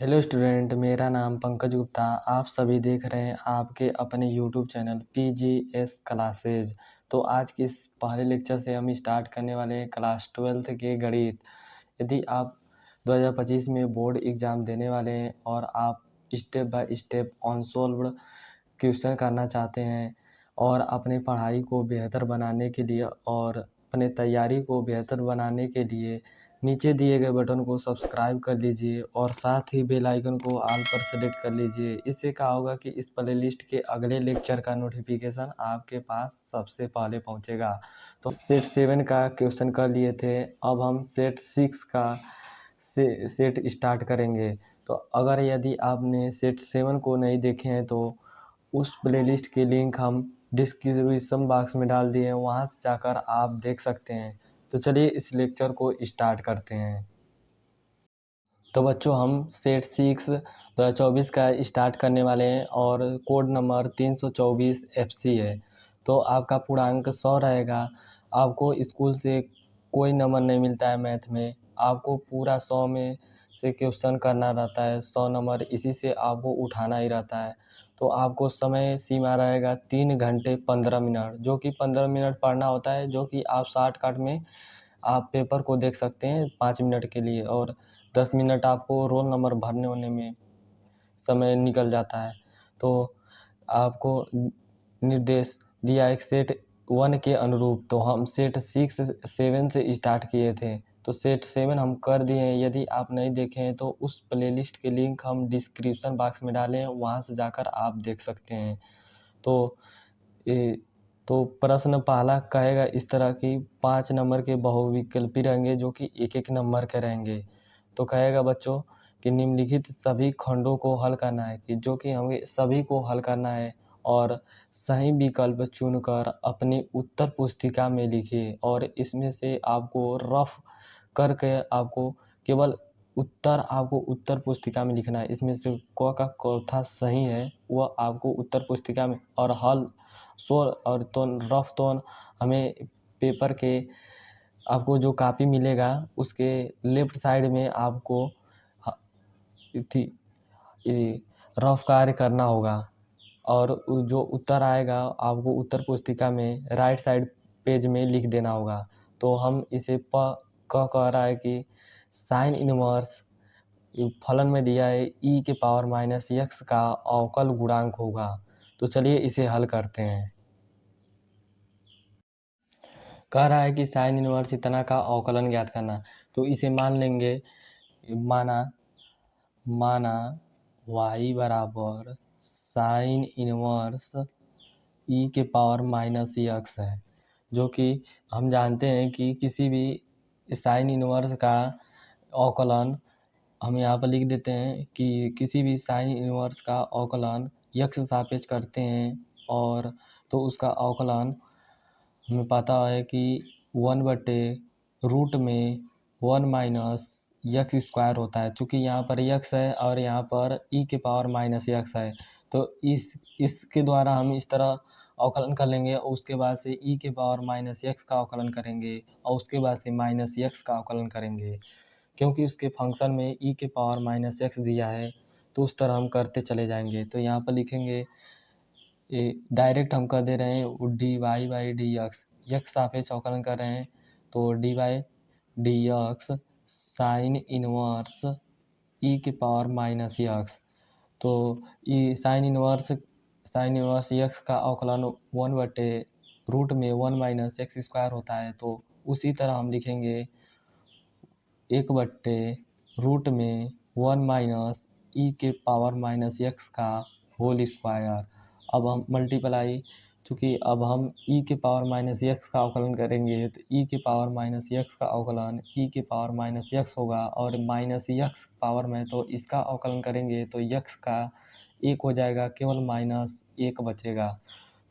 Hello student, मेरा नाम पंकज गुप्ता। आप सभी देख रहे हैं आपके अपने यूट्यूब चैनल PGS क्लासेज। तो आज के इस पहले लेक्चर से हम स्टार्ट करने वाले हैं क्लास 12th के गणित। यदि आप 2025 में बोर्ड एग्ज़ाम देने वाले हैं और आप step by step unsolved question करना चाहते हैं और अपनी पढ़ाई को बेहतर बनाने के लिए और अपने तैयारी को बेहतर बनाने के लिए नीचे दिए गए बटन को सब्सक्राइब कर लीजिए और साथ ही बेल आइकन को ऑल पर सेलेक्ट कर लीजिए। इससे क्या होगा कि इस प्लेलिस्ट के अगले लेक्चर का नोटिफिकेशन आपके पास सबसे पहले पहुंचेगा। तो सेट 7 का क्वेश्चन कर लिए थे, अब हम सेट 6 का सेट स्टार्ट करेंगे। तो अगर यदि आपने सेट 7 को नहीं देखे हैं तो उस प्लेलिस्ट की लिंक हम डिस्क्रिप्शन बॉक्स में डाल दिए हैं, वहां से जाकर आप देख सकते हैं। तो चलिए इस लेक्चर को स्टार्ट करते हैं। तो बच्चों, हम सेट 6 2024 का स्टार्ट करने वाले हैं और कोड नंबर 324 FC है। तो आपका पूर्णांक 100 रहेगा। आपको स्कूल से कोई नंबर नहीं मिलता है मैथ में, आपको पूरा 100 में से क्वेश्चन करना रहता है। 100 नंबर इसी से आपको उठाना ही रहता है। तो आपको समय सीमा रहेगा 3 घंटे 15 मिनट, जो कि 15 मिनट पढ़ना होता है, जो कि आप शॉर्टकट में आप पेपर को देख सकते हैं 5 मिनट के लिए, और 10 मिनट आपको रोल नंबर भरने होने में समय निकल जाता है। तो आपको निर्देश दिया एक सेट 1 के अनुरूप। तो हम सेट 6 7 से स्टार्ट किए थे, तो सेट 7 हम कर दिए हैं। यदि आप नहीं देखे हैं तो उस प्लेलिस्ट के लिंक हम डिस्क्रिप्शन बॉक्स में डाले हैं, वहाँ से जाकर आप देख सकते हैं। तो ए, तो प्रश्न पहला कहेगा इस तरह की 5 नंबर के बहुविकल्पी रहेंगे, जो कि एक एक नंबर के रहेंगे। तो कहेगा बच्चों कि निम्नलिखित सभी खंडों को हल करना है, कि जो कि हमें सभी को हल करना है और सही विकल्प चुनकर अपनी उत्तर पुस्तिका में लिखिए। और इसमें से आपको रफ करके आपको केवल आपको उत्तर पुस्तिका में लिखना है। इसमें से क का चौथा सही है वह आपको उत्तर पुस्तिका में, और हल शोर और टोन रफ टोन हमें पेपर के आपको जो कॉपी मिलेगा उसके लेफ्ट साइड में आपको रफ कार्य करना होगा। और जो उत्तर आएगा आपको उत्तर पुस्तिका में राइट साइड पेज में लिख देना होगा। तो हम इसे कह रहा है कि साइन इनवर्स फलन में दिया है e⁻⁻x का अवकल गुणांक होगा। तो चलिए इसे हल करते हैं। कह रहा है कि साइन इनवर्स इतना का अवकलन ज्ञात करना। तो इसे मान लेंगे, माना y बराबर साइन इनवर्स e⁻⁻x है, जो कि हम जानते हैं कि किसी भी साइन इनवर्स का अवकलन हम यहाँ पर लिख देते हैं कि किसी भी साइन इनवर्स का अवकलन x सापेक्ष करते हैं, और तो उसका अवकलन हमें पता है कि 1/रूट में 1 - x² होता है। चूँकि यहाँ पर x है और यहाँ पर e⁻⁻x है, तो इसके द्वारा हम इस तरह अवकलन कर लेंगे और उसके बाद से e⁻⁻x का अवकलन करेंगे और उसके बाद से -x का अवकलन करेंगे। क्योंकि उसके फंक्शन में e⁻⁻x दिया है, तो उस तरह हम करते चले जाएंगे। तो यहाँ पर लिखेंगे, डायरेक्ट हम कर दे रहे हैं dy/dx, x सापेक्ष अवकलन कर रहे हैं, तो dy/dx साइन इनवर्स e⁻⁻x। तो साइन इनवर्स x का अवकलन 1/रूट में 1 - x² होता है। तो उसी तरह हम लिखेंगे 1/रूट में 1 - e⁻⁻x का होल स्क्वायर। अब हम मल्टीप्लाई, चूँकि अब हम e⁻⁻x का अवकलन करेंगे तो e⁻⁻x का अवकलन e⁻⁻x होगा, और -x पावर में तो इसका अवकलन करेंगे तो x का 1 हो जाएगा, केवल -1 बचेगा।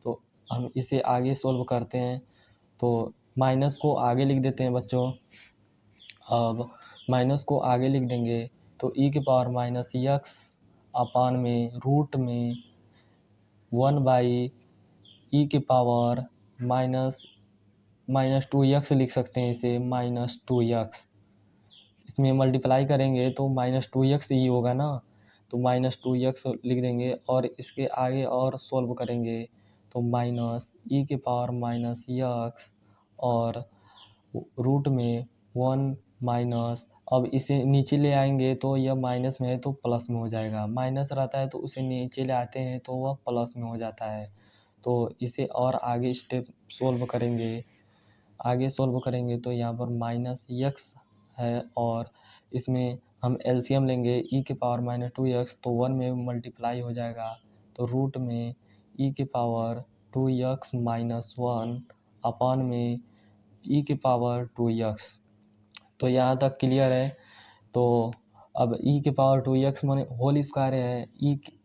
तो हम इसे आगे सोल्व करते हैं। तो माइनस को आगे लिख देते हैं बच्चों। अब माइनस को आगे लिख देंगे तो e⁻⁻x अपान में रूट में 1/e⁻⁻2x लिख सकते हैं इसे, -2x। इसमें मल्टीप्लाई करेंगे तो -2x ही होगा ना, तो -2x लिख देंगे और इसके आगे और सोल्व करेंगे तो -e⁻−x और रूट में 1 माइनस, अब इसे नीचे ले आएंगे तो यह माइनस में है तो प्लस में हो जाएगा, माइनस रहता है तो उसे नीचे ले आते हैं तो वह प्लस में हो जाता है। तो इसे और आगे स्टेप सोल्व करेंगे तो यहाँ पर -x है और इसमें हम एलसीएम लेंगे e⁻−2x तो 1 में मल्टीप्लाई हो जाएगा, तो रूट में e⁻2x-1 अपान में e⁻2x। तो यहाँ तक क्लियर है। तो अब e⁻2x माने होल स्क्वायर है,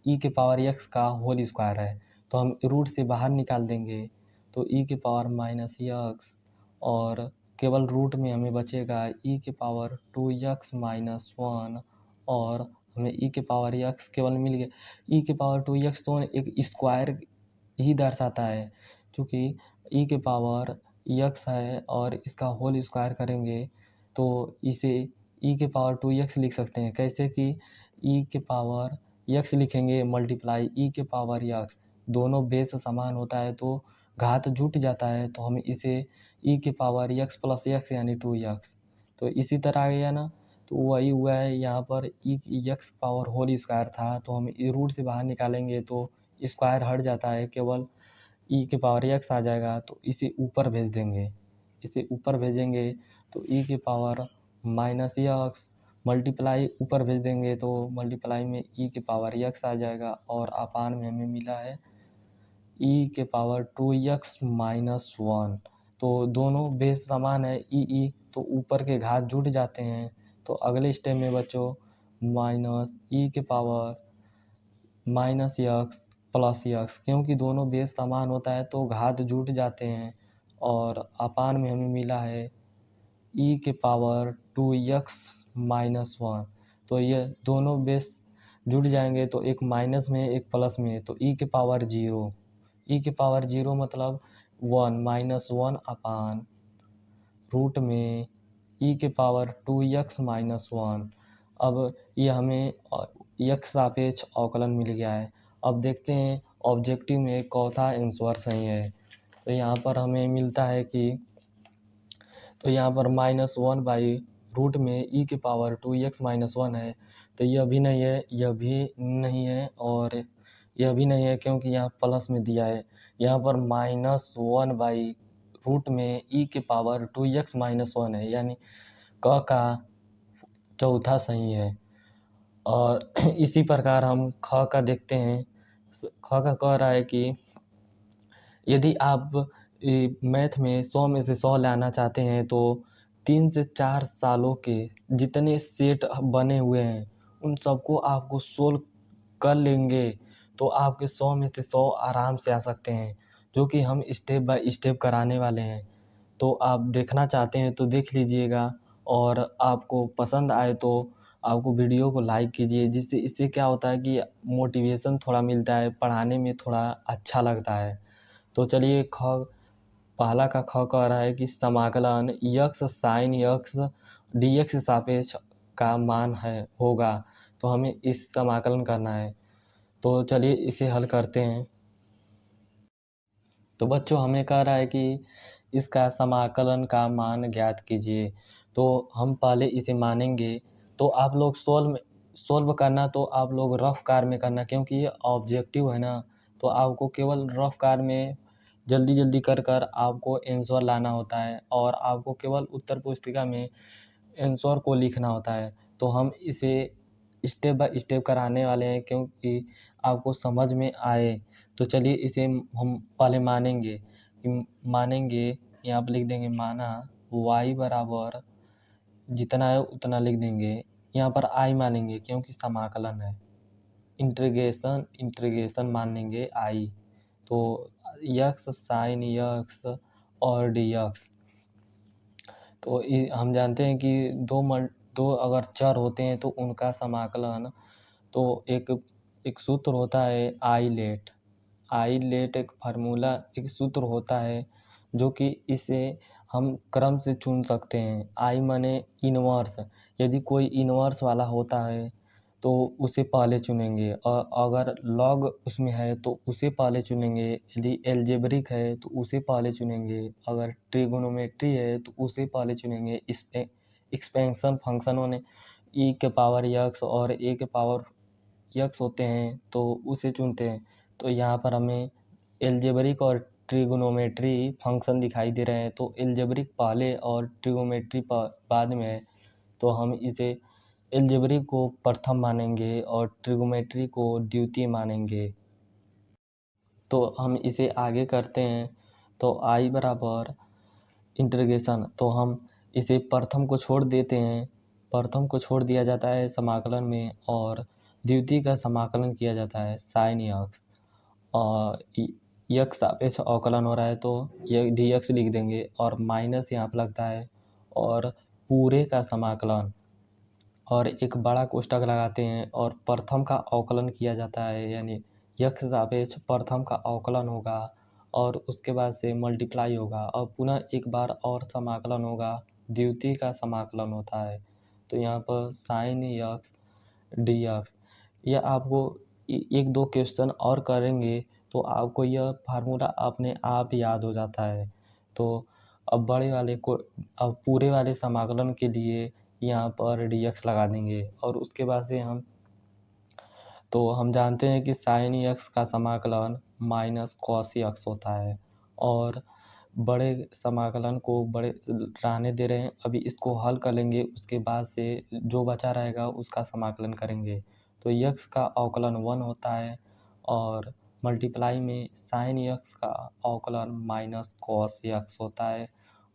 e⁻x का होल स्क्वायर है, तो हम रूट से बाहर निकाल देंगे तो e⁻−x और केवल रूट में हमें बचेगा e⁻2x-1 और हमें e⁻x केवल मिल गया। e⁻2x तो एक स्क्वायर ही दर्शाता है, क्योंकि e⁻x है और इसका होल स्क्वायर करेंगे तो इसे e⁻2x लिख सकते हैं। कैसे कि e⁻x लिखेंगे मल्टीप्लाई e⁻x, दोनों बेस समान होता है तो घात जुट जाता है, तो हम इसे e⁻x + x यानी 2x, तो इसी तरह आ गया ना। तो वही हुआ है यहाँ पर x पावर होल स्क्वायर था, तो हम रूट से बाहर निकालेंगे तो स्क्वायर हट जाता है, केवल e⁻x आ जाएगा, तो इसे ऊपर भेज देंगे। इसे ऊपर भेजेंगे तो e⁻−x मल्टीप्लाई ऊपर भेज देंगे तो मल्टीप्लाई में e⁻x आ जाएगा और अपान में हमें मिला है e⁻2x-1। तो दोनों बेस समान है ई तो ऊपर के घात जुट जाते हैं। तो अगले स्टेप में बच्चों -e⁻−x + x, क्योंकि दोनों बेस समान होता है तो घात जुट जाते हैं और अपान में हमें मिला है e⁻2x-1। तो ये दोनों बेस जुट जाएंगे तो एक माइनस में एक प्लस में, तो e⁻0 मतलब 1 अपान रूट में e⁻2x-1। अब ये हमें x सापेक्ष अवकलन मिल गया है। अब देखते हैं ऑब्जेक्टिव में कौन सा आंसर सही है। तो यहाँ पर हमें मिलता है कि, तो यहाँ पर -1/रूट में e⁻2x-1 है, तो यह भी नहीं है, यह भी नहीं है और यह भी नहीं है, क्योंकि यहाँ प्लस में दिया है। यहाँ पर -1/रूट में e⁻2x-1 है, यानी क का चौथा सही है। और इसी प्रकार हम ख का देखते हैं। ख का कह रहा है कि यदि आप मैथ में 100 में से 100 लाना चाहते हैं तो 3 से 4 सालों के जितने सेट बने हुए हैं उन सबको आपको सोल्व कर लेंगे तो आपके 100 में से 100 आराम से आ सकते हैं, जो कि हम स्टेप बाय स्टेप कराने वाले हैं। तो आप देखना चाहते हैं तो देख लीजिएगा और आपको पसंद आए तो आपको वीडियो को लाइक कीजिए, जिससे इससे क्या होता है कि मोटिवेशन थोड़ा मिलता है, पढ़ाने में थोड़ा अच्छा लगता है। तो चलिए पहला का ख कह रहा है कि समाकलन x sin x dx सापेक्ष का मान होगा, तो हमें इस समाकलन करना है। तो चलिए इसे हल करते हैं। तो बच्चों हमें कह रहा है कि इसका समाकलन का मान ज्ञात कीजिए, तो हम पहले इसे मानेंगे। तो आप लोग सोल्व करना तो आप लोग रफ कार में करना, क्योंकि ये ऑब्जेक्टिव है ना, तो आपको केवल रफ कार में जल्दी जल्दी कर आपको आंसर लाना होता है और आपको केवल उत्तर पुस्तिका में आंसर को लिखना होता है। तो हम इसे स्टेप बाय स्टेप कराने वाले हैं, क्योंकि आपको समझ में आए। तो चलिए इसे हम पहले मानेंगे यहाँ पर लिख देंगे माना y बराबर जितना है उतना लिख देंगे। यहाँ पर i मानेंगे क्योंकि समाकलन है, इंटीग्रेशन मानेंगे i। तो x sin x और dx, तो हम जानते हैं कि दो अगर चर होते हैं तो उनका समाकलन, तो एक सूत्र होता है आइलेट एक फार्मूला एक सूत्र होता है, जो कि इसे हम क्रम से चुन सकते हैं। आई माने इनवर्स, यदि कोई इनवर्स वाला होता है तो उसे पहले चुनेंगे, और अगर लॉग उसमें है तो उसे पहले चुनेंगे। यदि एल्जेब्रिक है तो उसे पहले चुनेंगे। अगर ट्रिगोनोमेट्री है तो उसे पहले चुनेंगे। एक्सपेंशन फंक्शन माने ई के पावर यक्स और ए के पावर यक्स होते हैं तो उसे चुनते हैं। तो यहाँ पर हमें एल्जेब्रिक और ट्रिगोनोमेट्री फंक्शन दिखाई दे रहे हैं, तो एल्जेब्रिक पहले और ट्रिगोनोमेट्री बाद में है, तो हम इसे एल्जेब्रिक को प्रथम मानेंगे और ट्रिगोनोमेट्री को द्वितीय मानेंगे। तो हम इसे आगे करते हैं। तो आई बराबर इंटीग्रेशन, तो हम इसे प्रथम को छोड़ देते हैं, प्रथम को छोड़ दिया जाता है समाकलन में, और द्वितीय का समाकलन किया जाता है साइन यक्स। और यक्स सापेक्ष अवकलन हो रहा है तो ये डी एक्स लिख देंगे, और माइनस यहाँ पर लगता है, और पूरे का समाकलन, और एक बड़ा कोष्ठक लगाते हैं, और प्रथम का अवकलन किया जाता है, यानी यक्स सापेक्ष प्रथम का अवकलन होगा और उसके बाद से मल्टीप्लाई होगा, और पुनः एक बार और समाकलन होगा, द्वितीय का समाकलन होता है। तो यहाँ पर साइन यक्स डी एक्स, यह आपको एक दो क्वेश्चन और करेंगे तो आपको यह फार्मूला अपने आप याद हो जाता है। तो अब बड़े वाले को, अब पूरे वाले समाकलन के लिए यहाँ पर डी एक्स लगा देंगे, और उसके बाद से हम जानते हैं कि साइन एक्स का समाकलन माइनस कॉस एक्स होता है, और बड़े समाकलन को बड़े रहने दे रहे हैं। अभी इसको हल कर लेंगे, उसके बाद से जो बचा रहेगा उसका समाकलन करेंगे। तो यक्स का अवकलन 1 होता है, और मल्टीप्लाई में साइन यक्स का अवकलन माइनस कॉस यक्स होता है,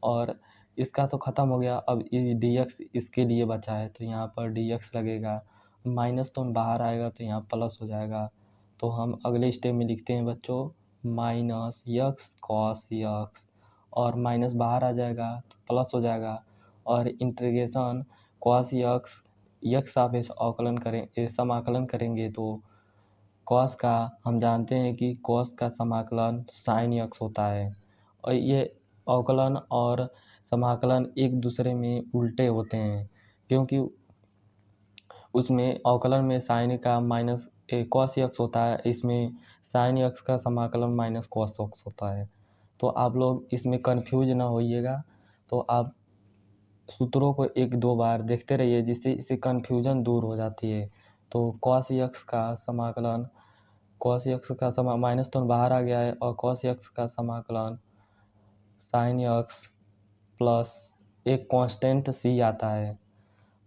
और इसका तो ख़त्म हो गया। अब डी एक्स इसके लिए बचा है, तो यहाँ पर डी एक्स लगेगा, माइनस तो बाहर आएगा तो यहाँ प्लस हो जाएगा। तो हम अगले स्टेप में लिखते हैं बच्चों, माइनस यक्स कॉस यक्स, और माइनस बाहर आ जाएगा तो प्लस हो जाएगा, और इंटीग्रेशन कॉस यक्स यक्स सापेक्ष अवकलन करें समाकलन करेंगे तो कॉस का हम जानते हैं कि कॉस का समाकलन साइन यक्स होता है, और ये अवकलन और समाकलन एक दूसरे में उल्टे होते हैं, क्योंकि उसमें अवकलन में साइन का माइनस कॉस यक्स होता है, इसमें साइन यक्स का समाकलन माइनस कॉस यक्स होता है। तो आप लोग इसमें कंफ्यूज ना होइएगा, तो आप सूत्रों को एक दो बार देखते रहिए, जिससे इससे कन्फ्यूजन दूर हो जाती है। तो कॉस यक्स का समाकलन, कॉस यक्स का समा माइनस तो बाहर आ गया है, और कॉस यक्स का समाकलन साइन यक्स प्लस एक कांस्टेंट सी आता है।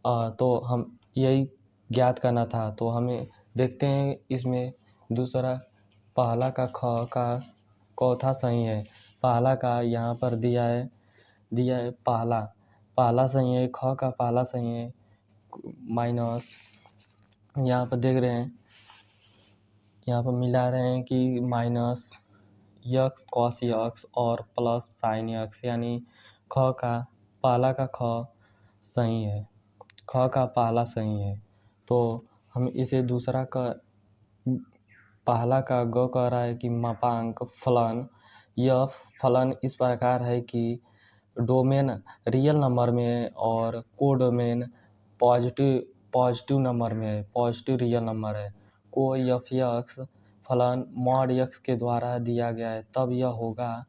तो हम यही ज्ञात करना था। तो हमें देखते हैं इसमें दूसरा, पहला का ख का चौथा सही है। पहला का यहाँ पर दिया है पहला पहला सही है, ख का पहला सही है, माइनस यहाँ पर देख रहे हैं, यहाँ पर मिला रहे हैं कि माइनस यक्स कॉस यक्स और प्लस साइन यक्स, यानी ख का पहला का ख सही है, ख का पहला सही है। तो हम इसे दूसरा का पहला का ग कह रहा है कि मापांक फलन, यह फलन इस प्रकार है कि डोमेन रियल नंबर में है और कोडोमेन पॉजिटिव नंबर में है, पॉजिटिव रियल नंबर है। कोई एफ यक्स फलन मॉड यक्स के द्वारा दिया गया है, तब यह होगा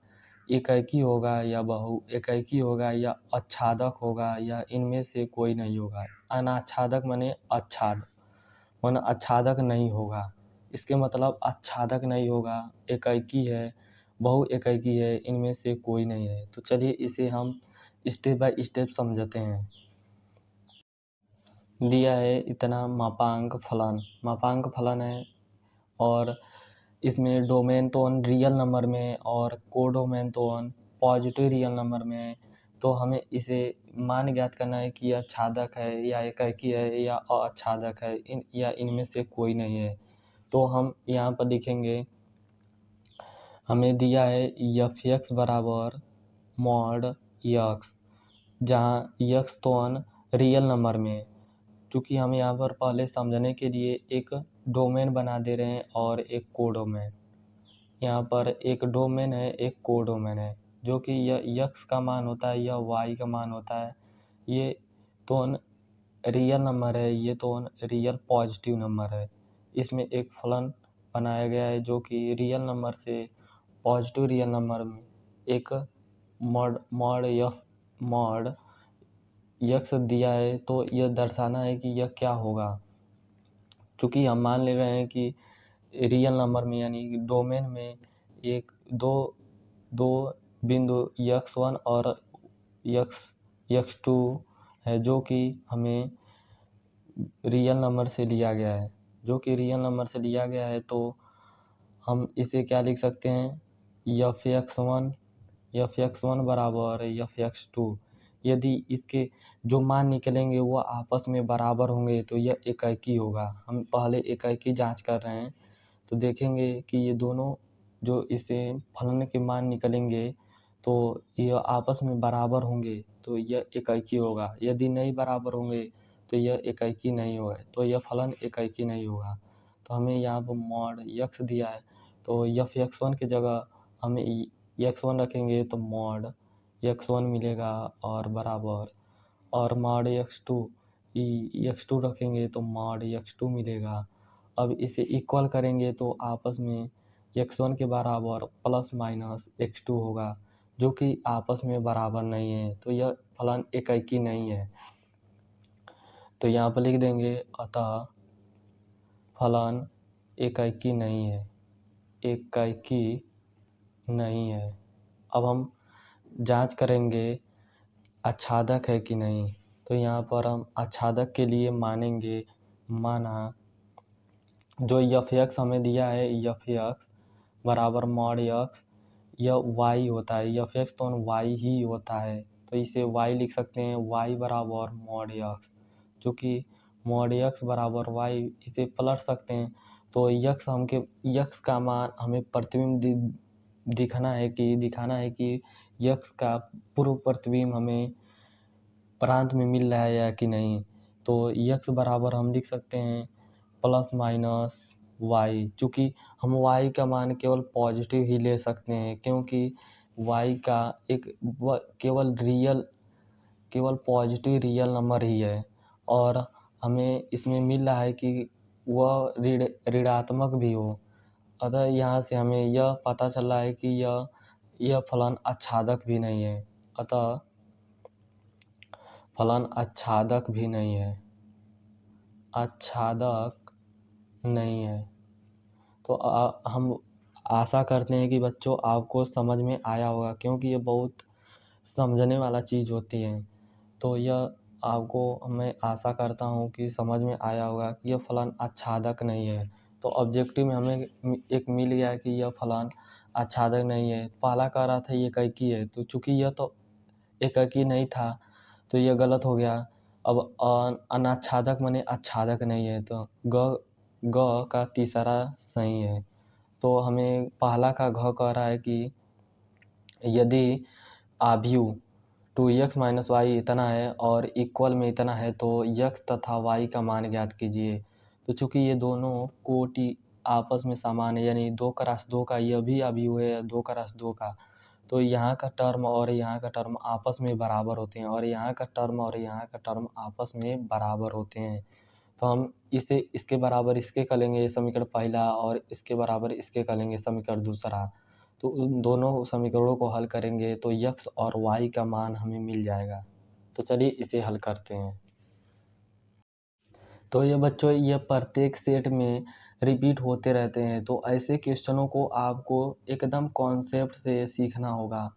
एकाकी होगा या बहु एकाकी होगा या आच्छादक होगा या इनमें से कोई नहीं होगा। अनाच्छादक माने आच्छादक नहीं होगा, इसके मतलब आच्छादक नहीं होगा, एकाकी है, बहु एकाकी है, इनमें से कोई नहीं है। तो चलिए इसे हम स्टेप बाय स्टेप समझते हैं। दिया है इतना मापांक फलन है, और इसमें डोमेन तो रियल नंबर में और कोडोमेन तो पॉजिटिव रियल नंबर में है। तो हमें इसे मान ज्ञात करना है कि यह आच्छादक है या एकाकी है या अआच्छादक है, या इनमें से कोई नहीं है। तो हम यहाँ पर लिखेंगे, हमें दिया है एफ एक्स बराबर मॉड यक्स, जहाँ यक्स तो रियल नंबर में है। चूँकि हम यहाँ पर पहले समझने के लिए एक डोमेन बना दे रहे हैं और एक कोडोमेन, यहाँ पर एक डोमेन है एक कोडोमेन है, जो कि यह यक्स का मान होता है, यह वाई का मान होता है। ये तो रियल नंबर है, ये तो रियल पॉजिटिव नंबर है। इसमें एक फलन बनाया गया है जो कि रियल नंबर से पॉजिटिव रियल नंबर में एक मॉड यक्स दिया है, तो यह दर्शाना है कि यह क्या होगा। चूँकि हम मान ले रहे हैं कि रियल नंबर में यानी डोमेन में एक दो दो बिंदु x1 और x2 है, जो कि हमें रियल नंबर से लिया गया है। तो हम इसे क्या लिख सकते हैं, f(x1) बराबर f(x2). यदि इसके जो मान निकलेंगे वो आपस में बराबर होंगे तो यह एकाकी होगा। हम पहले एकाकी जांच कर रहे हैं, तो देखेंगे कि ये दोनों जो इसे फलन के मान निकलेंगे तो यह आपस में बराबर होंगे तो यह एकाकी होगा। यदि नहीं बराबर होंगे तो यह एकाकी नहीं होगा, तो यह फलन एकाकी नहीं होगा। तो हमें यहाँ पर मॉड यक्स दिया है, तो f(x1) की जगह हमें x1 रखेंगे तो मॉड x1 मिलेगा और बराबर, और मॉड x2 रखेंगे तो मॉड x2 मिलेगा। अब इसे इक्वल करेंगे तो आपस में x1 के बराबर प्लस माइनस x2 होगा, जो कि आपस में बराबर नहीं है, तो यह फलन एकाकी नहीं है। तो यहाँ पर लिख देंगे, अतः फलन एकाकी नहीं है, एकाकी नहीं है। अब हम जांच करेंगे आच्छादक है कि नहीं। तो यहाँ पर हम आच्छादक के लिए माना जो f(x) हमें दिया है, f(x) बराबर मॉड x, यह y होता है। f(x) तो y ही होता है, तो इसे y लिख सकते हैं, y बराबर मॉड x, जो कि मॉड x बराबर y, इसे पलट सकते हैं। तो x का मान हमें प्रतिबिंब दिखाना है कि x का पूर्व प्रतिबिंब हमें प्रांत में मिल रहा है या कि नहीं। तो x बराबर हम लिख सकते हैं प्लस माइनस y, चूँकि हम y का मान केवल पॉजिटिव ही ले सकते हैं, क्योंकि y का केवल पॉजिटिव रियल नंबर ही है, और हमें इसमें मिल रहा है कि वह ऋणात्मक भी हो। अतः यहाँ से हमें यह पता चल रहा है कि यह फलन आच्छादक भी नहीं है। अतः फलन आच्छादक भी नहीं है, आच्छादक नहीं है। तो हम आशा करते हैं कि बच्चों आपको समझ में आया होगा, क्योंकि ये बहुत समझने वाला चीज़ होती है। तो यह आपको मैं आशा करता हूँ कि समझ में आया होगा कि यह फलन आच्छादक नहीं है। तो ऑब्जेक्टिव में हमें एक मिल गया कि यह फलन आच्छादक नहीं है। पहला कह रहा था ये एकाकी है, तो चूँकि यह तो एकाकी नहीं था तो यह गलत हो गया। अब अनाच्छादक माने आच्छादक नहीं है, तो ग का तीसरा सही है। तो हमें पहला का घ कह रहा है कि यदि आव्यूह 2x - y इतना है और इक्वल में इतना है तो x तथा y का मान ज्ञात कीजिए। तो चूँकि ये दोनों कोटि आपस में समान है, यानी 2x2 का यह भी आव्यूह है 2x2 का, तो यहाँ का टर्म और यहाँ का टर्म आपस में बराबर होते हैं, और यहाँ का टर्म और यहाँ का टर्म आपस में बराबर होते हैं। तो हम इसके बराबर इसके कर लेंगे समीकरण पहला, और इसके बराबर इसके कर लेंगे समीकरण दूसरा। तो उन दोनों समीकरणों को हल करेंगे तो x और y का मान हमें मिल जाएगा। तो चलिए इसे हल करते हैं। तो ये बच्चों, ये प्रत्येक सेट में रिपीट होते रहते हैं, तो ऐसे क्वेश्चनों को आपको एकदम कॉन्सेप्ट से सीखना होगा,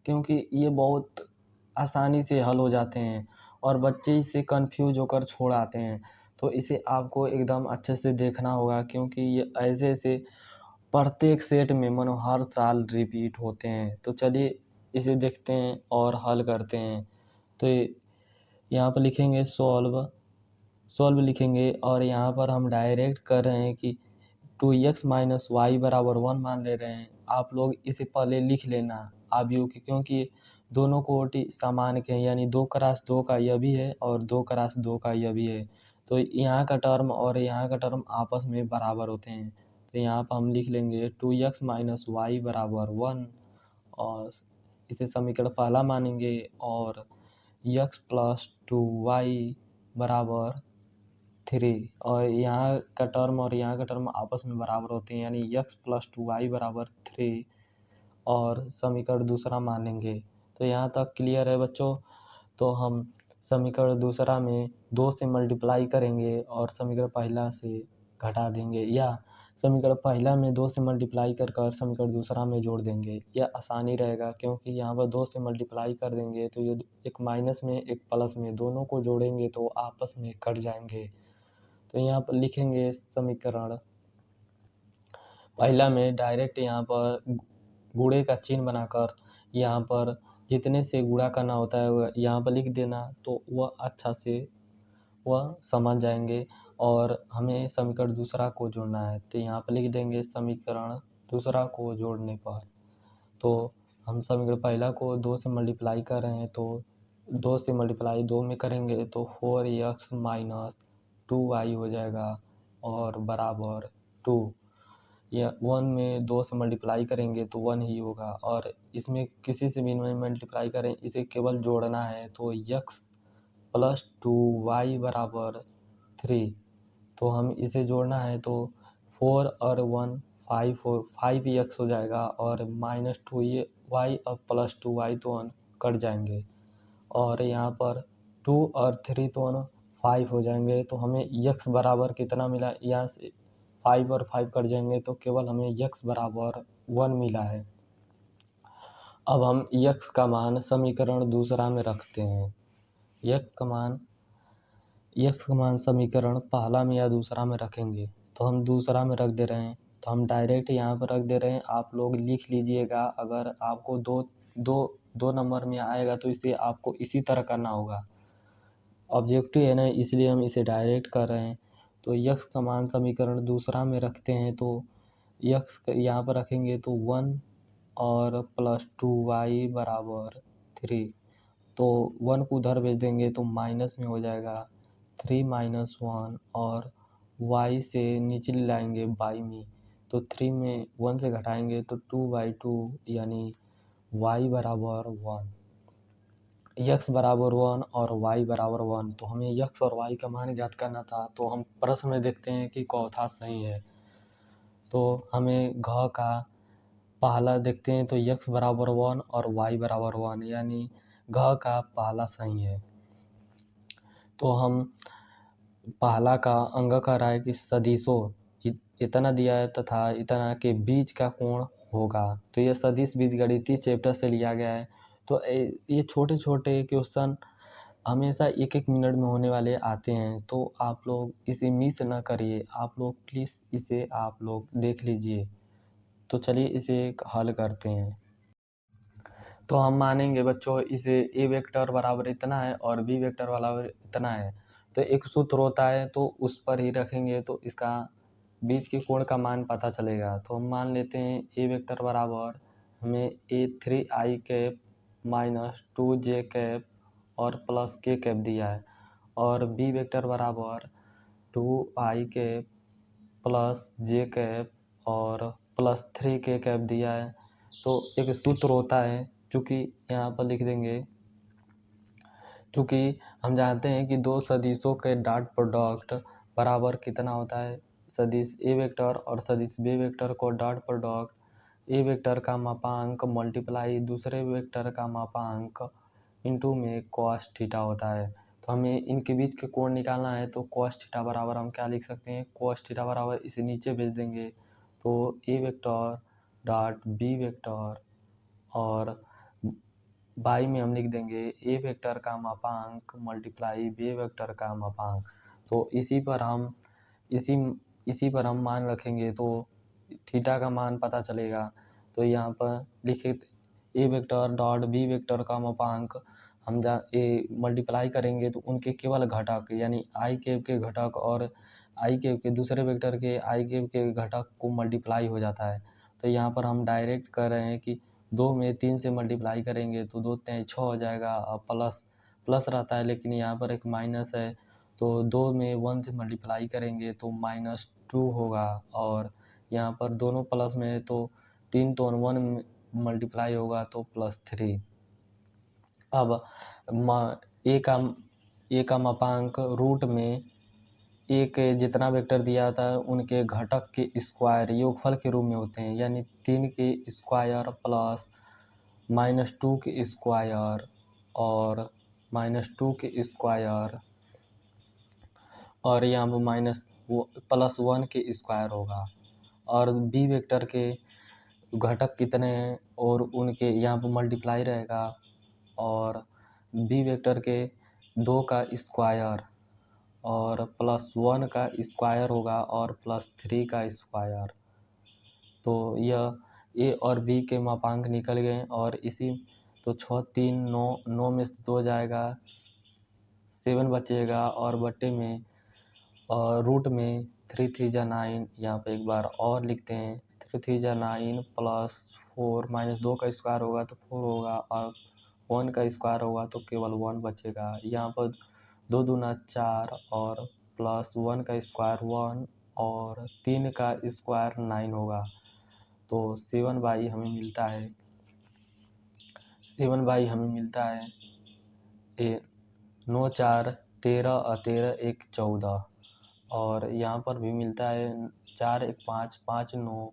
क्योंकि ये बहुत आसानी से हल हो जाते हैं और बच्चे इससे कंफ्यूज होकर छोड़ आते हैं। तो इसे आपको एकदम अच्छे से देखना होगा, क्योंकि ये ऐसे प्रत्येक सेट में मानो हर साल रिपीट होते हैं। तो चलिए इसे देखते हैं और हल करते हैं। तो यहाँ पर लिखेंगे सॉल्व लिखेंगे, और यहाँ पर हम डायरेक्ट कर रहे हैं कि 2x - y बराबर 1 मान ले रहे हैं। आप लोग इसे पहले लिख लेना आव्यूह की, क्योंकि दोनों कोटि समान के हैं, यानी 2x2 का यह भी है और 2x2 का यह भी है। तो यहाँ का टर्म और यहाँ का टर्म आपस में बराबर होते हैं। तो यहाँ पर हम लिख लेंगे 2x - y बराबर 1, और इसे समीकरण पहला मानेंगे, और x + 2y बराबर 3 और यहाँ का टर्म और यहाँ का टर्म आपस में बराबर होते हैं, यानी x प्लस 2y बराबर 3 और समीकरण दूसरा मानेंगे। तो यहाँ तक क्लियर है बच्चों। तो हम समीकरण दूसरा में 2 से मल्टीप्लाई करेंगे और समीकरण पहला से घटा देंगे, या समीकरण पहला में 2 से मल्टीप्लाई कर समीकरण दूसरा में जोड़ देंगे। यह आसानी रहेगा क्योंकि यहाँ पर 2 से मल्टीप्लाई कर देंगे तो ये एक माइनस में एक प्लस में दोनों को जोड़ेंगे तो आपस में कट जाएंगे। तो यहाँ पर लिखेंगे समीकरण पहला में डायरेक्ट यहाँ पर गुणे का चिन्ह बनाकर यहाँ पर जितने से गुणा करना होता है वह यहाँ पर लिख देना, तो वह अच्छा से वह समझ जाएंगे। और हमें समीकरण दूसरा को जोड़ना है तो यहाँ पर लिख देंगे समीकरण दूसरा को जोड़ने पर। तो हम समीकरण पहला को 2 से मल्टीप्लाई कर रहे हैं तो 2 से मल्टीप्लाई 2 में करेंगे तो 4x माइनस 2y हो जाएगा और बराबर 2। या 1 में 2 से मल्टीप्लाई करेंगे तो 1 ही होगा और इसमें किसी से भी मल्टीप्लाई करें, इसे केवल जोड़ना है तो x प्लस 2y बराबर 3। तो हम इसे जोड़ना है तो 4 और 1 5x हो जाएगा और माइनस 2y और प्लस 2y तो कट जाएंगे और यहाँ पर 2 और 3 तो 5 हो जाएंगे। तो हमें x बराबर कितना मिला, यहाँ से 5 और 5 कट जाएंगे तो केवल हमें x बराबर 1 मिला है। अब हम x का मान समीकरण दूसरा में रखते हैं। x का मान समीकरण पहला में या दूसरा में रखेंगे तो हम दूसरा में रख दे रहे हैं। तो हम डायरेक्ट यहाँ पर रख दे रहे हैं, आप लोग लिख लीजिएगा। अगर आपको दो नंबर में आएगा तो इसे आपको इसी तरह करना होगा। ऑब्जेक्टिव है ना, इसलिए हम इसे डायरेक्ट कर रहे हैं। तो x का मान समीकरण दूसरा में रखते हैं तो x यहाँ पर रखेंगे तो 1 और प्लस 2y बराबर 3। तो 1 को उधर भेज देंगे तो माइनस में हो जाएगा 3 माइनस 1 और y से नीचे लाएंगे y में तो 3 में 1 से घटाएंगे तो 2/2 यानी y बराबर 1, x बराबर 1 और y बराबर 1। तो हमें x और y का मान ज्ञात करना था। तो हम प्रश्न में देखते हैं कि चौथा सही है। तो हमें घ का पहला देखते हैं तो x बराबर 1 और y बराबर 1 यानी घ का पहला सही है। तो हम पहला का अंग कह रहा है कि सदिशों इतना दिया है तथा इतना के बीच का कोण होगा। तो यह सदिश बीजगणितीय चैप्टर से लिया गया है। तो ये छोटे छोटे क्वेश्चन हमेशा 1-1 मिनट में होने वाले आते हैं, तो आप लोग इसे मिस ना करिए। आप लोग प्लीज़ इसे आप लोग देख लीजिए। तो चलिए इसे हल करते हैं। तो हम मानेंगे बच्चों इसे ए वेक्टर बराबर इतना है और बी वेक्टर बराबर इतना है। तो एक सूत्र होता है तो उस पर ही रखेंगे तो इसका बीच के कोण का मान पता चलेगा। तो हम मान लेते हैं ए वेक्टर बराबर हमें a3i cap minus 2j cap और प्लस k कैप दिया है और बी वेक्टर बराबर 2i cap plus j cap और प्लस 3k कैप दिया है। तो एक सूत्र होता है चूँकि यहाँ पर लिख देंगे, चूँकि हम जानते हैं कि दो सदिशों के डॉट प्रोडक्ट बराबर कितना होता है। सदिश ए वेक्टर और सदिश बी वेक्टर को डॉट प्रोडक्ट ए वेक्टर का मापांक मल्टीप्लाई दूसरे वेक्टर का मापांक इंटू में cos थीटा होता है। तो हमें इनके बीच के कोण निकालना है तो cos थीटा बराबर हम क्या लिख सकते हैं, cos थीटा बराबर इसे नीचे भेज देंगे तो ए वेक्टर डॉट बी वेक्टर और बाई में हम लिख देंगे ए वेक्टर का मापांक मल्टीप्लाई बी वेक्टर का मापांक। तो इसी पर हम मान रखेंगे तो थीटा का मान पता चलेगा। तो यहाँ पर लिखे ए वेक्टर डॉट बी वेक्टर का मापांक हम मल्टीप्लाई करेंगे तो उनके केवल घटक यानी आई कैप के घटक और आई कैप के दूसरे वेक्टर के आई कैप के घटक को मल्टीप्लाई हो जाता है। तो यहाँ पर हम डायरेक्ट कर रहे हैं कि 2 में 3 से मल्टीप्लाई करेंगे तो 2 तिया 6 हो जाएगा और प्लस रहता है लेकिन यहाँ पर एक माइनस है। तो 2 में 1 से मल्टीप्लाई करेंगे तो -2 होगा और यहाँ पर दोनों प्लस में है तो 3 तो 1 मल्टीप्लाई होगा तो +3। अब ए का मापांक रूट में ए के जितना वेक्टर दिया था उनके घटक के स्क्वायर योगफल के रूप में होते हैं, यानी 3 के स्क्वायर प्लस -2 के स्क्वायर और -2 के स्क्वायर और यहाँ पर +1 के स्क्वायर होगा। और बी वेक्टर के घटक कितने हैं और उनके यहाँ पर मल्टीप्लाई रहेगा, और बी वेक्टर के 2 का स्क्वायर और +1 का स्क्वायर होगा और +3 का स्क्वायर। तो यह ए और बी के मापांक निकल गए और इसी तो 6 3 9 9 में से 2 जाएगा, 7 बचेगा और बट्टे में और रूट में 3 3 जा 9। यहाँ पे एक बार और लिखते हैं 3 3 जा 9 +4 -2 का स्क्वायर होगा तो 4 होगा और 1 का स्क्वायर होगा तो केवल 1 बचेगा। यहाँ पर 2 दूना 4 और +1 का स्क्वायर 1 और 3 का स्क्वायर 9 होगा। तो 7/, हमें मिलता है 7/, हमें मिलता है 9 4 13 और 13 1 14 और यहाँ पर भी मिलता है 4 1 5 5 9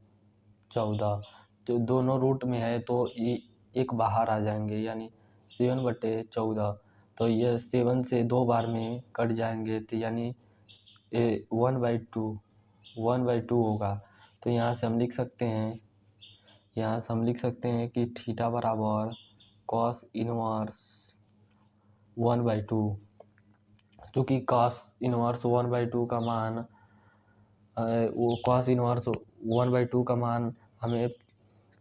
14। तो दोनों रूट में है तो ये एक बाहर आ जाएंगे, यानी 7/14। तो यह 7 से 2 बार में कट जाएंगे तो यानी 1/2 होगा। तो यहाँ से हम लिख सकते हैं कि थीटा बराबर कॉस इनवर्स 1/2, क्योंकि कॉस इनवर्स 1/2 का मान कॉस इनवर्स 1/2 का मान हमें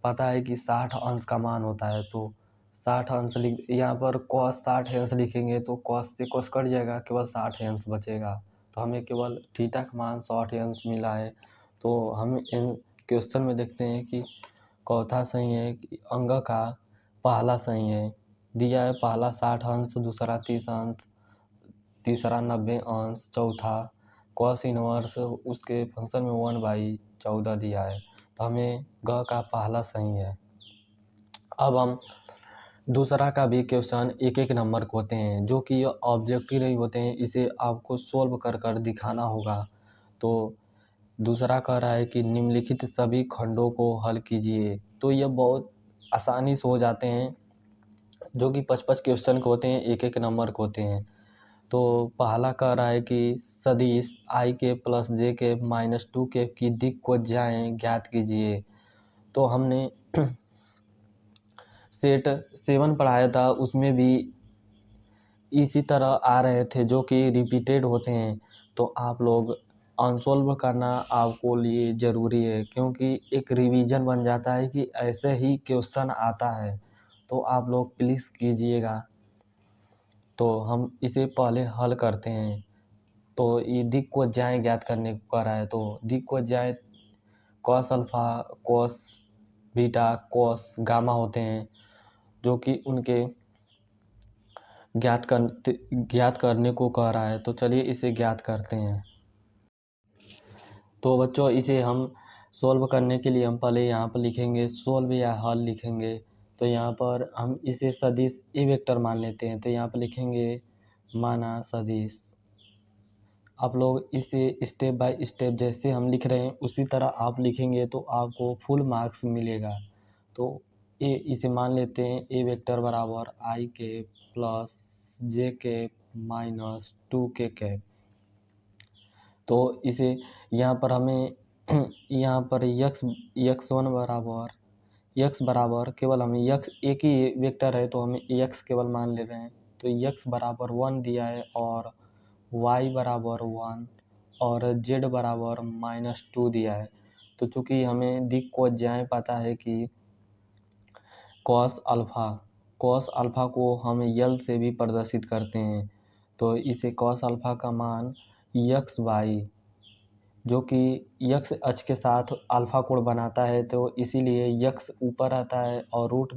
पता है कि 60 अंश का मान होता है। तो 60 अंश यहाँ पर कॉस 60 अंश लिखेंगे तो कॉस से कॉस कट जाएगा, केवल 60 अंश बचेगा। तो हमें केवल थीटा का मान 60 अंश मिला है। तो हम इन क्वेश्चन में देखते हैं कि चौथा सही है कि अंग का पहला सही है। दिया है पहला 60 अंश, दूसरा 30 अंश, तीसरा 90 अंश, चौथा कॉस इनवर्स उसके फंक्शन में 1/14 दिया है। तो हमें ग का पहला सही है। अब हम दूसरा का भी क्वेश्चन एक एक नंबर के होते हैं, जो कि ऑब्जेक्टिव नहीं होते हैं, इसे आपको सोल्व कर कर दिखाना होगा। तो दूसरा कह रहा है कि निम्नलिखित सभी खंडों को हल कीजिए। तो यह बहुत आसानी से हो जाते हैं, जो कि 55 क्वेश्चन के होते हैं, एक एक नंबर के होते हैं। तो पहला कह रहा है कि सदिश i के प्लस j के -2 के की दिक् को ज्ञात कीजिए। तो हमने सेट 7 पढ़ाया था, उसमें भी इसी तरह आ रहे थे जो कि रिपीटेड होते हैं। तो आप लोग अनसोल्व करना आपको लिए ज़रूरी है, क्योंकि एक रिवीजन बन जाता है कि ऐसे ही क्वेश्चन आता है। तो आप लोग प्लीज़ कीजिएगा। तो हम इसे पहले हल करते हैं। तो ये दिक् को ज्ञात करने को कह रहा है। तो दिक् को cos alpha, cos beta, cos gamma होते हैं, जो कि उनके ज्ञात करने को कह रहा है। तो चलिए इसे ज्ञात करते हैं। तो बच्चों इसे हम सॉल्व करने के लिए हम पहले यहाँ पर लिखेंगे सॉल्व या हल लिखेंगे। तो यहाँ पर हम इसे सदिश ए वेक्टर मान लेते हैं। तो यहाँ पर लिखेंगे माना सदिश। आप लोग इसे स्टेप बाय स्टेप जैसे हम लिख रहे हैं उसी तरह आप लिखेंगे तो आपको फुल मार्क्स मिलेगा। तो इसे मान लेते हैं ए वेक्टर बराबर i के प्लस j के -2 के कैप। तो इसे यहाँ पर हमें यहाँ पर x1 बराबर केवल हमें x एक ही वेक्टर है तो हमें x केवल मान ले रहे हैं। तो x बराबर 1 दिया है और y बराबर 1 और z बराबर -2 दिया है। तो चूँकि हमें दिक् को पता है कि कॉस अल्फ़ा को हम यल से भी प्रदर्शित करते हैं। तो इसे कॉस अल्फ़ा का मान x/, जो कि x अक्ष के साथ अल्फ़ा कोण बनाता है, तो इसीलिए x ऊपर आता है और रूट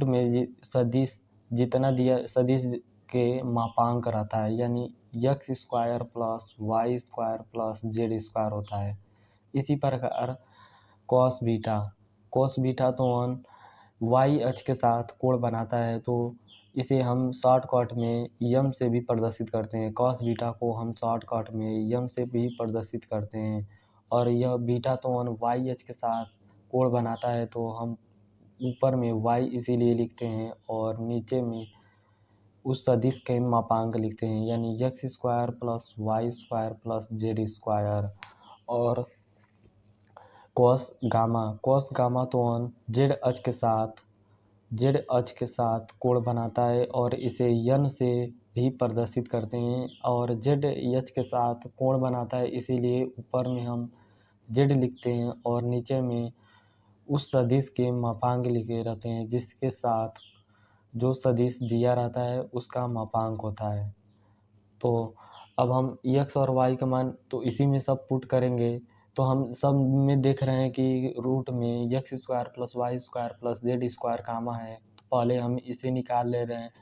में सदिश जितना दिया सदिश के मापांक रहता है, यानी x² plus y² plus z² होता है। इसी प्रकार कॉस बीटा तो y अक्ष के साथ कोण बनाता है, तो इसे हम शॉर्टकट में यम से भी प्रदर्शित करते हैं। कॉस बीटा को हम शॉर्टकट में यम से भी प्रदर्शित करते हैं। और यह बीटा तोन y अक्ष के साथ कोण बनाता है, तो हम ऊपर में y इसीलिए लिखते हैं और नीचे में उस सदिश के मापांक लिखते हैं, यानी x square plus Y square plus Z square. और कॉस गामा तो हम जेड अक्ष के साथ कोण बनाता है और इसे यन से भी प्रदर्शित करते हैं। और जेड अक्ष के साथ कोण बनाता है, इसीलिए ऊपर में हम जेड लिखते हैं और नीचे में उस सदिश के मापांक लिखे रहते हैं, जिसके साथ जो सदिश दिया रहता है उसका मापांक होता है। तो अब हम एक्स और वाई का मान तो इसी में सब पुट करेंगे, तो हम सब में देख रहे हैं कि रूट में x square plus Y square plus Z square comma है, तो पहले हम इसे निकाल ले रहे हैं।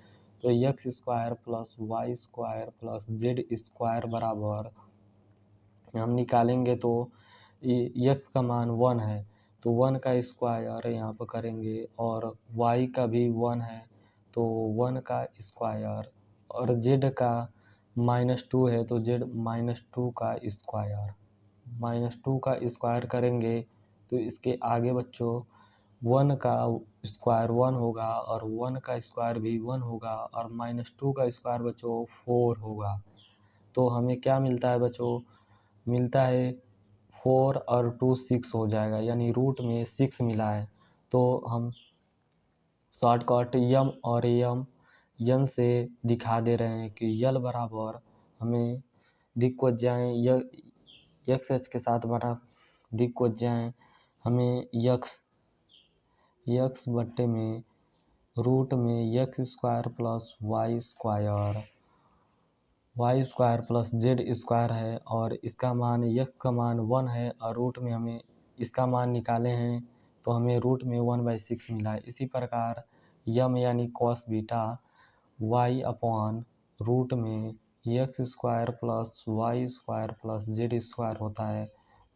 तो X square plus Y square plus Z square बराबर हम निकालेंगे तो एक्स का मान 1 है, तो 1 का स्क्वायर यहाँ पर करेंगे और वाई का भी 1 है तो 1 का स्क्वायर, और जेड का -2 है तो जेड -2 का स्क्वायर। -2 का स्क्वायर करेंगे तो इसके आगे बच्चों 1 का स्क्वायर 1 होगा और 1 का स्क्वायर भी 1 होगा और -2 का स्क्वायर बच्चों 4 होगा। तो हमें क्या मिलता है बच्चों, मिलता है 4 और 2 6 हो जाएगा, यानी रूट में 6 मिला है। तो हम शॉर्टकट यम और यन से दिखा दे रहे हैं कि यल बराबर हमें दिक्वज्याएँ यक्स एच के साथ बना दिक्वज्याएँ हमें यक्स बट्टे में रूट में x square plus Y square plus Z square है और इसका मान यक्स का मान 1 है और रूट में हमें इसका मान निकाले हैं तो हमें रूट में 1/6 मिला है। इसी प्रकार यम यानी cos beta y upon root में x square plus Y square plus Z square होता है।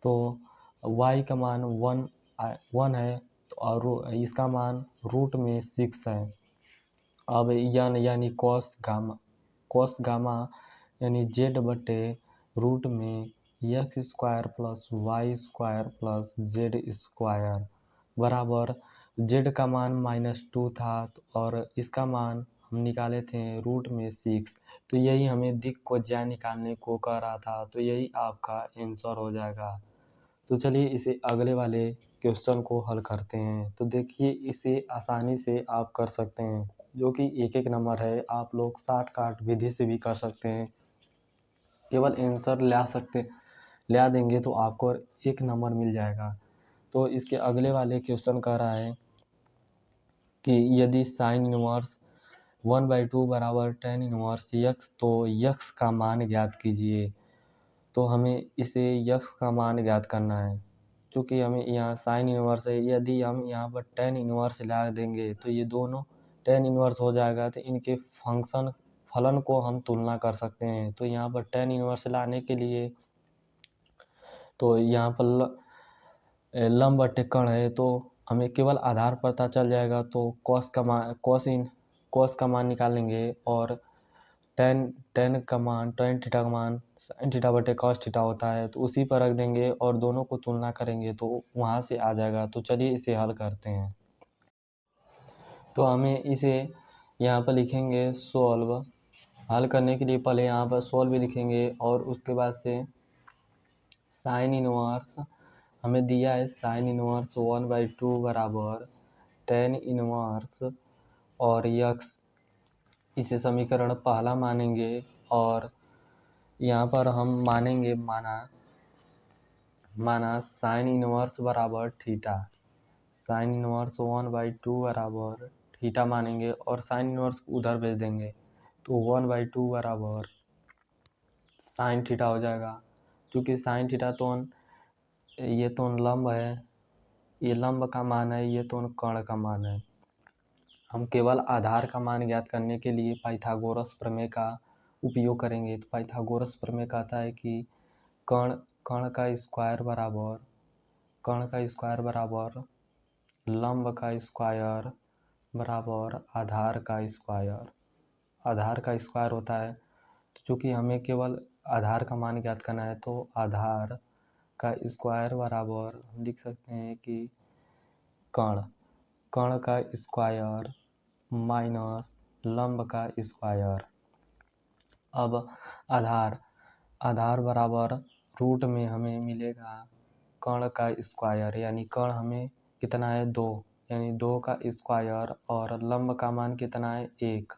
तो वाई का मान 1 है तो और इसका मान रूट में 6 है। अब यन यानी कॉस गामा यानी जेड बटे रूट में x square plus Y square plus Z square बराबर जेड का मान -2 था और इसका मान हम निकाले थे रूट में 6। तो यही हमें दिक्वज्या निकालने को कह रहा था, तो यही आपका आंसर हो जाएगा। तो चलिए इसे अगले वाले क्वेश्चन को हल करते हैं। तो देखिए इसे आसानी से आप कर सकते हैं, जो कि एक नंबर है। आप लोग शॉर्टकट विधि से भी कर सकते हैं, केवल आंसर ला देंगे तो आपको 1 नंबर मिल जाएगा। तो इसके अगले वाले क्वेश्चन कह रहा है कि यदि साइन इनवर्स 1/2 बराबर tan इनवर्स यक्स, तो यक्स का मान ज्ञात कीजिए। तो हमें इसे यक्स का मान ज्ञात करना है, क्योंकि हमें यहाँ साइन इनवर्स है। यदि हम यहाँ पर tan इनवर्स ला देंगे तो ये दोनों tan इनवर्स हो जाएगा, तो इनके फलन को हम तुलना कर सकते हैं। तो यहाँ पर tan इनवर्स लाने के लिए तो यहाँ पर लंब बटे कर्ण है, तो हमें केवल आधार पता चल जाएगा। तो कॉस का मान निकालेंगे और tan का मान tan थीटा का मान sin थीटा बटे cos थीटा होता है, तो उसी पर रख देंगे और दोनों को तुलना करेंगे तो वहाँ से आ जाएगा। तो चलिए इसे हल करते हैं। तो हमें इसे यहाँ पर लिखेंगे सॉल्व। हल करने के लिए पहले यहाँ पर सॉल्व लिखेंगे और उसके बाद से साइन इनवर्स हमें दिया है साइन इनवर्स 1/2 बराबर tan इनवर्स और यक्स, इसे समीकरण पहला मानेंगे और यहाँ पर हम मानेंगे माना साइन इनवर्स बराबर थीटा। साइन इनवर्स 1/2 बराबर थीटा मानेंगे और साइन इनवर्स उधर भेज देंगे, तो 1/2 बराबर साइन थीटा हो जाएगा। क्योंकि साइन थीटा तो ये तो लंब है, ये लंब का मान है, ये तो कर्ण का मान है। हम केवल आधार का मान ज्ञात करने के लिए पाइथागोरस प्रमेय का उपयोग करेंगे। तो पाइथागोरस प्रमेय कहता है कि कर्ण का स्क्वायर बराबर लंब का स्क्वायर बराबर आधार का स्क्वायर। आधार का स्क्वायर होता है, तो चूँकि हमें केवल आधार का मान ज्ञात करना है, तो आधार का स्क्वायर बराबर हम लिख सकते हैं कि कर्ण का स्क्वायर माइनस लंब का स्क्वायर। अब आधार बराबर रूट में हमें मिलेगा कर्ण का स्क्वायर, यानी कर्ण हमें कितना है 2, यानी 2 का स्क्वायर, और लंब का मान कितना है 1,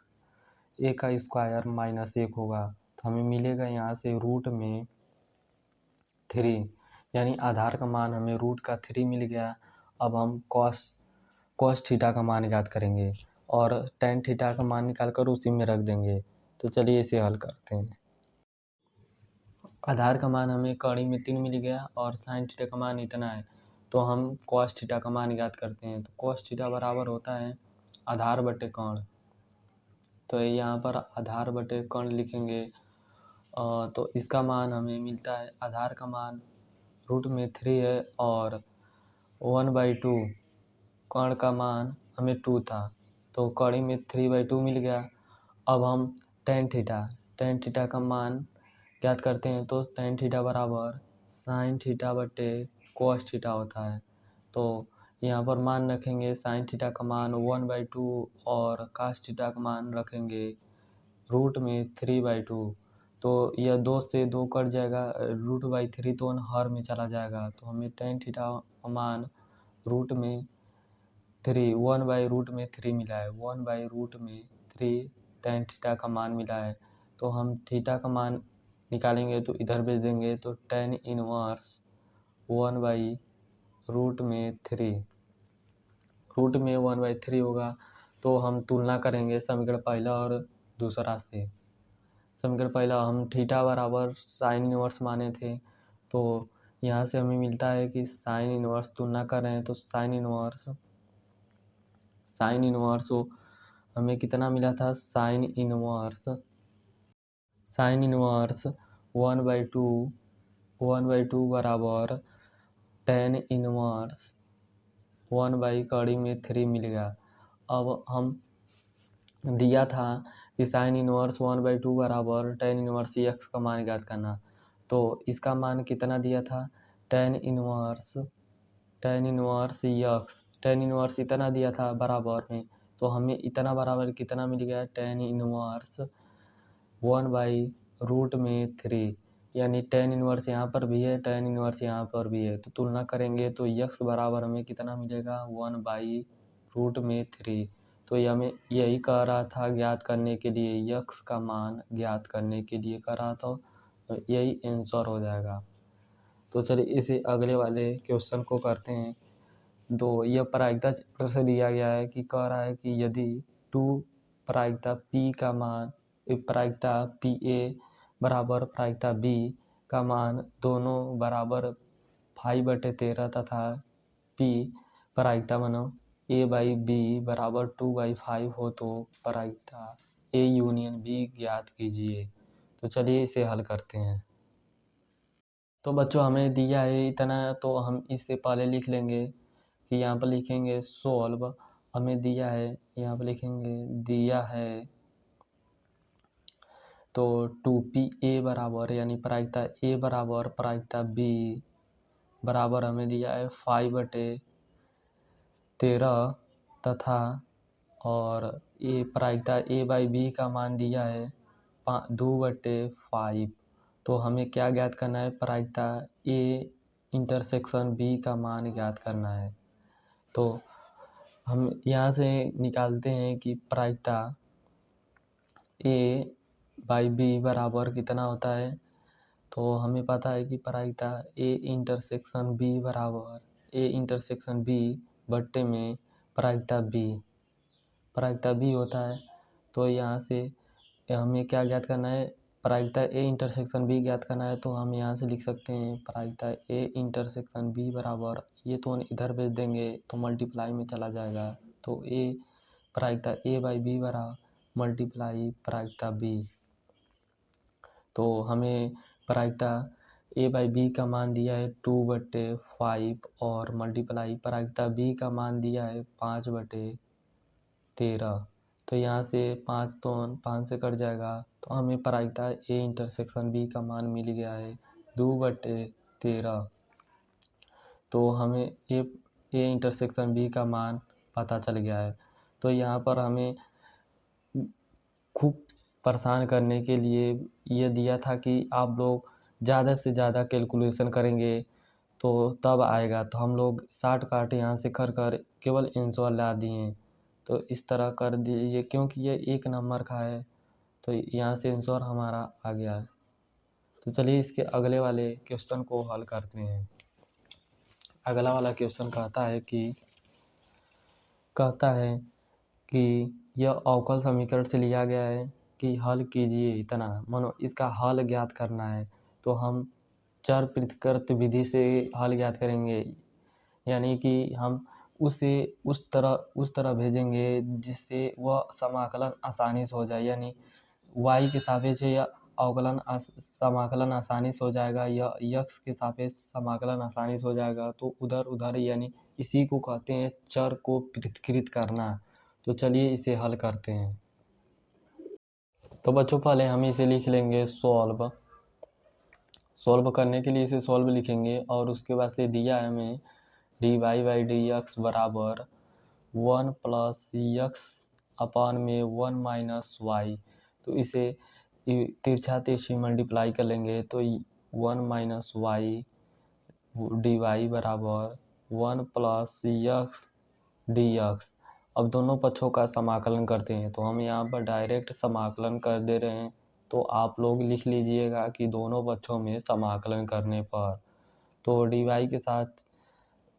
1 का स्क्वायर माइनस 1 होगा, तो हमें मिलेगा यहाँ से रूट में 3, यानी आधार का मान हमें रूट का 3 मिल गया। अब हम कॉस थीटा का मान ज्ञात करेंगे और टेन थीटा का मान निकाल कर उसी में रख देंगे। तो चलिए इसे हल करते हैं। आधार का मान हमें कड़ी में 3 मिल गया और साइन थीटा का मान इतना है, तो हम कॉस थीटा का मान ज्ञात करते हैं। तो कॉस थीटा बराबर होता है आधार बटे कर्ण। तो यहाँ पर आधार बटे कर्ण लिखेंगे, तो इसका मान हमें मिलता है, आधार का मान रूट में 3 है और 1/2, कर्ण का मान हमें 2 था, तो कड़ी में 3/2 मिल गया। अब हम टेन थीटा का मान ज्ञात करते हैं, तो टेन थीटा बराबर साइन थीटा बटे कोस थीटा होता है। तो यहाँ पर मान रखेंगे साइन थीटा का मान 1/2 और कास थीटा का मान रखेंगे रूट में 3/2। तो यह 2 से 2 कट जाएगा, √/3 तो हर में चला जाएगा, तो हमें टेन थीटा का मान रूट में 3 1/√3 मिला है, 1/√3 टेन थीटा का मान मिला है। तो हम थीटा का मान निकालेंगे तो इधर भेज देंगे, तो टेन इनवर्स 1/√3 रूट में 1/3 होगा। तो हम तुलना करेंगे समीकरण पहला और दूसरा से। समीकरण पहला हम थीटा बराबर साइन इनवर्स माने थे, तो यहाँ से हमें मिलता है कि साइन इनवर्स तुलना कर रहे हैं, तो साइन इनवर्स हो हमें कितना मिला था, साइन इनवर्स 1/2 बराबर टेन इनवर्स 1/3 मिल गया। अब हम दिया था कि साइन इनवर्स 1/2 बराबर टेन इनवर्स एक्स का मान ज्ञात करना, तो इसका मान कितना दिया था, tan inverse x, tan inverse इतना दिया था बराबर में, तो हमें इतना बराबर कितना मिल गया, टेन इनवर्स 1/√3, यानी टेन इनवर्स यहाँ पर भी है, टेन इनवर्स यहाँ पर भी है, तो तुलना करेंगे तो यक्स बराबर हमें कितना मिलेगा 1/√3। तो ये हमें यही कह रहा था ज्ञात करने के लिए, यक्स का मान ज्ञात करने के लिए कह रहा था, तो यही आंसर हो जाएगा। तो चलिए इसे अगले वाले क्वेश्चन को करते हैं। यह प्रायिकता चित्र से दिया गया है कि कह रहा है कि यदि 2 प्रायिकता P का मान, प्रायिकता PA बराबर प्रायिकता B का मान दोनों बराबर 5/13 तथा P प्रायिकता मानो A/B बराबर 2/5 हो, तो प्रायिकता A यूनियन B ज्ञात कीजिए। तो चलिए इसे हल करते हैं। तो बच्चों हमें दिया है इतना, तो हम इससे पहले लिख लेंगे कि यहाँ पर लिखेंगे सोल्व, हमें दिया है, यहाँ पर लिखेंगे दिया है, तो 2PA बराबर यानी प्रायिकता A बराबर प्रायिकता B बराबर हमें दिया है 5/13 तथा और ये प्रायिकता A/B का मान दिया है 2/5। तो हमें क्या ज्ञात करना है, प्रायिकता A इंटरसेक्शन B का मान ज्ञात करना है। तो हम यहाँ से निकालते हैं कि प्रायिकता A/B बराबर कितना होता है, तो हमें पता है कि प्रायिकता A इंटरसेक्शन B बराबर A इंटरसेक्शन B बट्टे में प्रायिकता B होता है। तो यहाँ से हमें क्या ज्ञात करना है, प्रायिकता A इंटरसेक्शन B ज्ञात करना है, तो हम यहाँ से लिख सकते हैं प्रायिकता A इंटरसेक्शन B बराबर, ये तो इधर भेज देंगे तो मल्टीप्लाई में चला जाएगा, तो प्रायिकता A/B बराबर मल्टीप्लाई प्रायिकता B। तो हमें प्रायिकता ए बाई बी का मान दिया है 2/5 और मल्टीप्लाई प्रायिकता बी का मान दिया है 5/13। तो यहाँ से 5 तो 5 से कट जाएगा, तो हमें प्रायिकता ए इंटरसेक्शन बी का मान मिल गया है 2/13। तो हमें ए इंटरसेक्शन बी का मान पता चल गया है। तो यहाँ पर हमें खूब परेशान करने के लिए ये दिया था कि आप लोग ज़्यादा से ज़्यादा कैलकुलेशन करेंगे तो तब आएगा। तो हम लोग शार्ट काट यहाँ से कर कर केवल आंसर ला दिए। तो इस तरह कर दीजिए, क्योंकि ये 1 नंबर का है तो यहाँ से आंसर हमारा आ गया है। तो चलिए इसके अगले वाले क्वेश्चन को हल करते हैं। अगला वाला क्वेश्चन कहता है कि यह अवकल समीकरण से लिया गया है कि हल कीजिए इतना, मानो इसका हल ज्ञात करना है। तो हम चर पृथक्कृत विधि से हल ज्ञात करेंगे, यानी कि हम उसे उस तरह भेजेंगे जिससे वह समाकलन आसानी से हो जाए, यानी y के सापेक्ष या समाकलन आसानी से हो जाएगा या x के सापेक्ष समाकलन आसानी से हो जाएगा। तो उधर यानी इसी को कहते हैं चर को पृथक्कृत करना। तो चलिए इसे हल करते हैं। तो बच्चों पहले हम इसे लिख लेंगे सॉल्व करने के लिए इसे सॉल्व लिखेंगे और उसके बाद से दिया है हमें dy/dx बराबर 1 + x अपान में 1 - y। तो इसे तिरछा तिरछी मल्टीप्लाई कर लेंगे तो 1 - y dy बराबर 1 + x dx। अब दोनों पक्षों का समाकलन करते हैं। तो हम यहाँ पर डायरेक्ट समाकलन कर दे रहे हैं। तो आप लोग लिख लीजिएगा कि दोनों पक्षों में समाकलन करने पर तो dy के साथ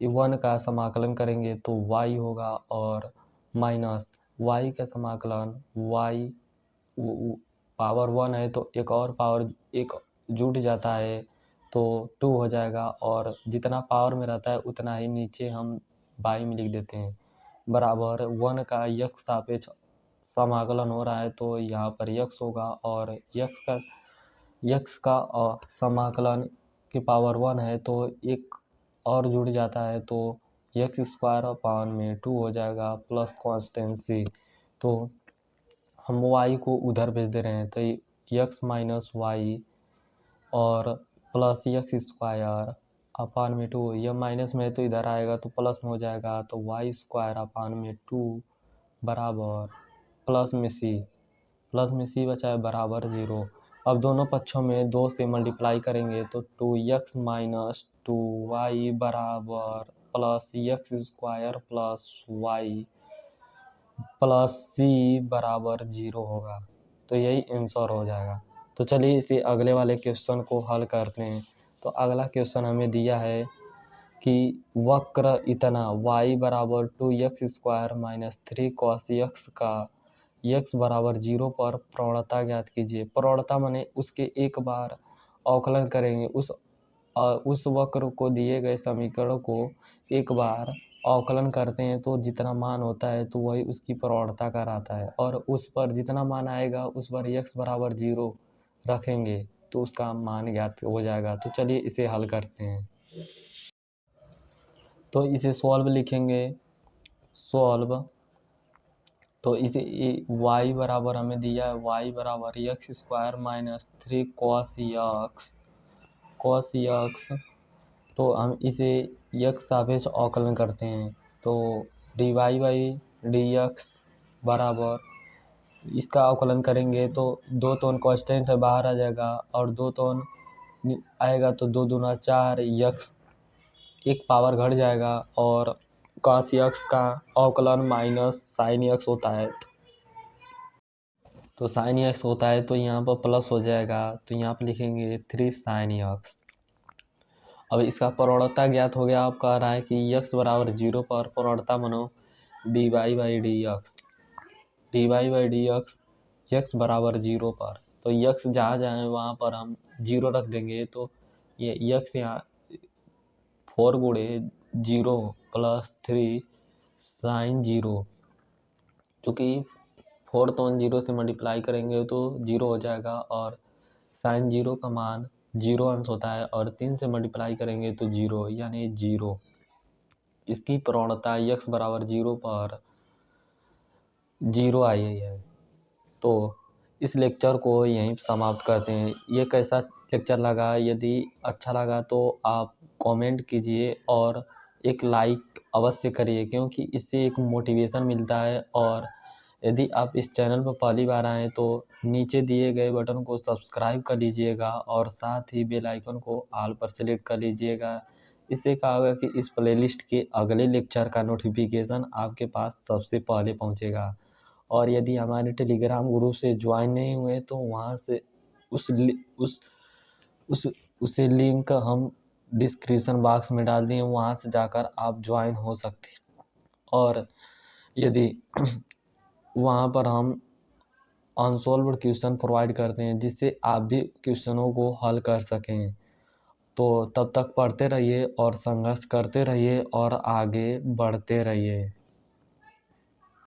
1 का समाकलन करेंगे तो y होगा और माइनस y का समाकलन y पावर 1 है तो एक और पावर एक जुट जाता है तो 2 हो जाएगा, और जितना पावर में रहता है उतना ही नीचे हम बाई में लिख देते हैं बराबर 1 का x सापेक्ष समाकलन हो रहा है तो यहाँ पर x होगा और x का समाकलन के पावर 1 है तो एक और जुड़ जाता है तो x² अपान में 2 हो जाएगा प्लस कॉन्स्टेंसी। तो हम y को उधर भेज दे रहे हैं तो x - y और प्लस x² अपान में 2, यह माइनस में है तो इधर आएगा तो प्लस में हो जाएगा। तो y² अपान में 2 बराबर प्लस में c बचा है बराबर 0। अब दोनों पक्षों में 2 से मल्टीप्लाई करेंगे तो 2x - 2y बराबर plus x² plus y plus c बराबर 0 होगा। तो यही आंसर हो जाएगा। तो चलिए इसे अगले वाले क्वेश्चन को हल करते हैं। तो अगला क्वेश्चन हमें दिया है कि वक्र इतना y बराबर 2x² - 3 cos x का x बराबर 0 पर प्रवणता ज्ञात कीजिए। प्रवणता माने उसके एक बार अवकलन करेंगे, उस वक्र को दिए गए समीकरण को एक बार अवकलन करते हैं तो जितना मान होता है तो वही उसकी प्रवणता कहलाता है, और उस पर जितना मान आएगा उस पर x बराबर 0 रखेंगे तो उसका मान ज्ञात हो जाएगा। तो चलिए इसे हल करते हैं। तो इसे सॉल्व लिखेंगे तो इसे y बराबर हमें दिया है y बराबर x² - 3 cos x। तो हम इसे x सापेक्ष अवकलन करते हैं तो dy/dx बराबर इसका अवकलन करेंगे तो 2 तो कांस्टेंट है बाहर आ जाएगा और 2 तो आएगा तो 2 दूना 4 x एक पावर घट जाएगा और cos x का अवकलन माइनस sin x होता है तो sin x होता है तो यहाँ पर प्लस हो जाएगा तो यहाँ पर लिखेंगे 3 sin x। अब इसका प्रवणता ज्ञात हो गया। आप कह रहा है कि x बराबर 0 पर प्रवणता मानो dy/dx x बराबर 0 पर। तो x जहाँ जाए वहाँ पर हम 0 रख देंगे तो ये x यहाँ 4 गुणे 0 प्लस 3 साइन 0, क्योंकि 4 तो 0 से मल्टीप्लाई करेंगे तो 0 हो जाएगा और साइन 0 का मान जीरो अंश होता है और 3 से मल्टीप्लाई करेंगे तो जीरो, यानी जीरो। इसकी प्रवणता x बराबर जीरो पर जीरो आई है। तो इस लेक्चर को यहीं समाप्त करते हैं। ये कैसा लेक्चर लगा? यदि अच्छा लगा तो आप कमेंट कीजिए और एक लाइक अवश्य करिए, क्योंकि इससे एक मोटिवेशन मिलता है। और यदि आप इस चैनल पर पहली बार आएँ तो नीचे दिए गए बटन को सब्सक्राइब कर लीजिएगा और साथ ही बेल आइकन को ऑल पर सेलेक्ट कर लीजिएगा। इससे क्या होगा कि इस प्लेलिस्ट के अगले लेक्चर का नोटिफिकेशन आपके पास सबसे पहले पहुंचेगा। और यदि हमारे टेलीग्राम ग्रुप से ज्वाइन नहीं हुए तो वहाँ से उस लि- उस उसे लिंक हम डिस्क्रिप्शन बॉक्स में डाल दिए, वहाँ से जाकर आप ज्वाइन हो सकते हैं। और यदि वहाँ पर हम अनसॉल्व्ड क्वेश्चन प्रोवाइड करते हैं, जिससे आप भी क्वेश्चनों को हल कर सकें। तो तब तक पढ़ते रहिए और संघर्ष करते रहिए और आगे बढ़ते रहिए।